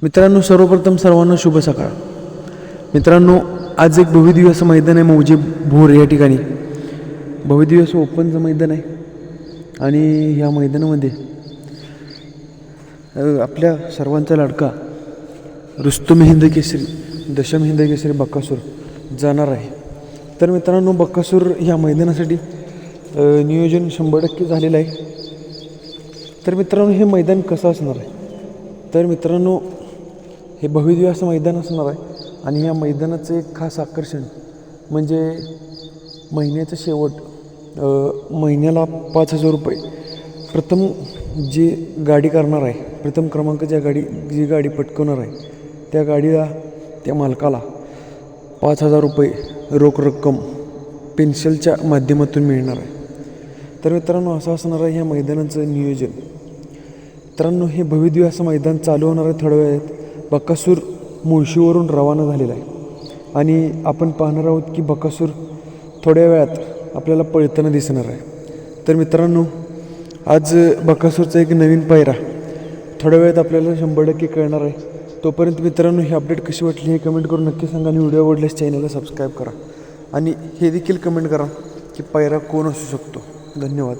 मित्रांनो, सर्वप्रथम सर्वांना शुभ सकाळ. मित्रांनो, आज एक भव्यदिव्य असं मैदान आहे मौजे भोर या ठिकाणी. भव्यदिव्य असं ओपनचं मैदान आहे आणि ह्या मैदानामध्ये आपल्या सर्वांचा लाडका रुस्तुम हिंद केसरी, दशम हिंद केसरी बकासूर जाणार आहे. तर मित्रांनो, बकासूर ह्या मैदानासाठी नियोजन 100% झालेलं आहे. तर मित्रांनो, हे मैदान कसं असणार आहे? तर मित्रांनो, हे भव्यदिव्य असं मैदान असणार आहे आणि या मैदानाचं एक खास आकर्षण म्हणजे महिन्याचं शेवट, महिन्याला 5,000 रुपये प्रथम जी गाडी करणार आहे, प्रथम क्रमांक जी गाडी पटकवणार आहे त्या गाडीला, त्या मालकाला 5,000 रुपये रोख रक्कम पेन्शनच्या माध्यमातून मिळणार आहे. तर मित्रांनो, असं असणार आहे ह्या मैदानाचं नियोजन. मित्रांनो, हे भव्यदिव्य असं मैदान चालू होणार आहे थोड्या वेळात. बकासूर मुळशीवरून रवाना झालेला आहे आणि आपण पाहणार आहोत की बकासूर थोड्या वेळात आपल्याला पळताना दिसणार आहे. तर मित्रांनो, आज बकासूरचा एक नवीन पायरा थोड्या वेळात आपल्याला 100% कळणार आहे. तोपर्यंत मित्रांनो, ही अपडेट कशी वाटली हे कमेंट करून नक्की सांगा आणि व्हिडिओ आवडल्यास चॅनलला सबस्क्राईब करा आणि हे देखील कमेंट करा की पायरा कोण असू शकतो. धन्यवाद.